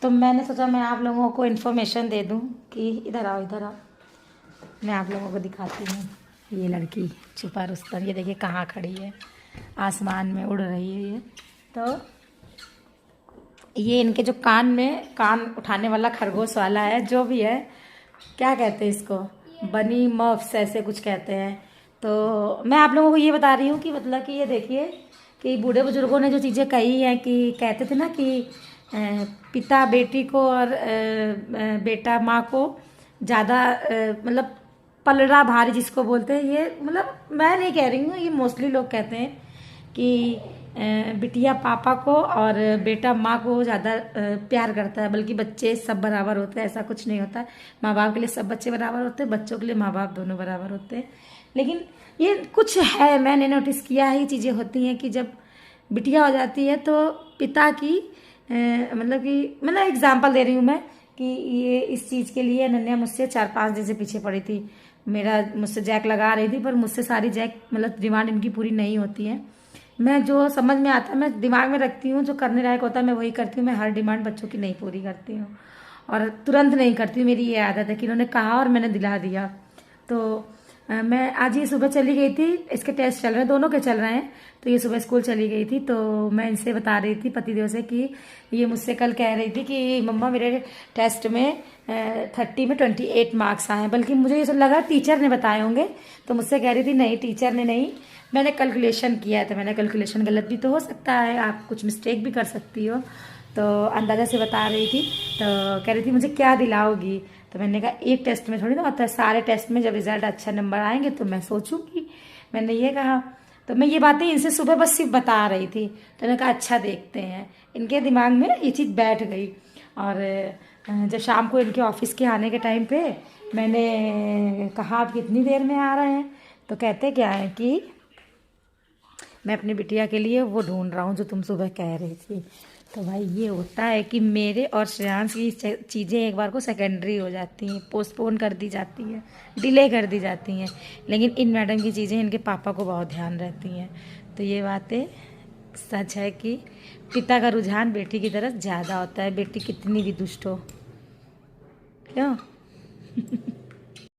तो मैंने सोचा मैं आप लोगों को इन्फॉर्मेशन दे दूं कि इधर आओ इधर आओ, मैं आप लोगों को दिखाती हूँ। ये लड़की छुपा रुस्तम, ये देखिए कहाँ खड़ी है, आसमान में उड़ रही है ये। तो ये इनके जो कान में कान उठाने वाला खरगोश वाला है, जो भी है, क्या कहते हैं इसको, बनी मफ्स ऐसे कुछ कहते हैं। तो मैं आप लोगों को ये बता रही हूँ कि मतलब कि ये देखिए कि बूढ़े बुजुर्गों ने जो चीज़ें कही हैं कि कहते थे ना कि पिता बेटी को और बेटा माँ को ज़्यादा मतलब पलड़ा भारी जिसको बोलते हैं, ये मतलब मैं नहीं कह रही हूँ, ये मोस्टली लोग कहते हैं कि बिटिया पापा को और बेटा माँ को ज़्यादा प्यार करता है, बल्कि बच्चे सब बराबर होते हैं, ऐसा कुछ नहीं होता है। माँ बाप के लिए सब बच्चे बराबर होते हैं, बच्चों के लिए माँ बाप दोनों बराबर होते हैं। लेकिन ये कुछ है, मैंने नोटिस किया है, ये चीज़ें होती हैं कि जब बिटिया हो जाती है तो पिता की मतलब एग्जाम्पल दे रही हूँ मैं कि ये इस चीज़ के लिए अनन्या मुझसे 4-5 दिन से पीछे पड़ी थी। मुझसे जैक लगा रही थी, पर मुझसे सारी जैक मतलब डिमांड इनकी पूरी नहीं होती है। मैं जो समझ में आता है मैं दिमाग में रखती हूँ, जो करने लायक होता है मैं वही करती हूँ। मैं हर डिमांड बच्चों की नहीं पूरी करती हूँ और तुरंत नहीं करती हूँ। मेरी ये आदत है कि इन्होंने कहा और मैंने दिला दिया। तो मैं आज ये सुबह चली गई थी, इसके टेस्ट चल रहे हैं, दोनों के चल रहे हैं। तो ये सुबह स्कूल चली गई थी, तो मैं इनसे बता रही थी पतिदेव से कि ये मुझसे कल कह रही थी कि मम्मा मेरे टेस्ट में 30 में 28 मार्क्स आए हैं। बल्कि मुझे ये सब लगा टीचर ने बताए होंगे, तो मुझसे कह रही थी नहीं टीचर ने नहीं, मैंने कैलकुलेशन किया है। तो मैंने कैलकुलेशन गलत भी तो हो सकता है, आप कुछ मिस्टेक भी कर सकती हो। तो अंदाज़ा से बता रही थी। तो कह रही थी मुझे क्या दिलाओगी। तो मैंने कहा एक टेस्ट में थोड़ी ना होता है, सारे टेस्ट में जब रिजल्ट अच्छा नंबर आएंगे तो मैं सोचूंगी, मैंने ये कहा। तो मैं ये बातें इनसे सुबह बस सिर्फ बता रही थी। तो मैंने कहा अच्छा देखते हैं, इनके दिमाग में ये चीज़ बैठ गई। और जब शाम को इनके ऑफिस के आने के टाइम पे मैंने कहा आप कितनी देर में आ रहे हैं, तो कहते क्या है कि मैं अपनी बिटिया के लिए वो ढूंढ रहा हूँ जो तुम सुबह कह रही थी। तो भाई ये होता है कि मेरे और श्रेयांश की चीज़ें एक बार को सेकेंडरी हो जाती हैं, पोस्टपोन कर दी जाती हैं, डिले कर दी जाती हैं। लेकिन इन मैडम की चीज़ें इनके पापा को बहुत ध्यान रहती हैं। तो ये बातें सच है कि पिता का रुझान बेटी की तरफ ज़्यादा होता है, बेटी कितनी भी दुष्ट हो। क्यों?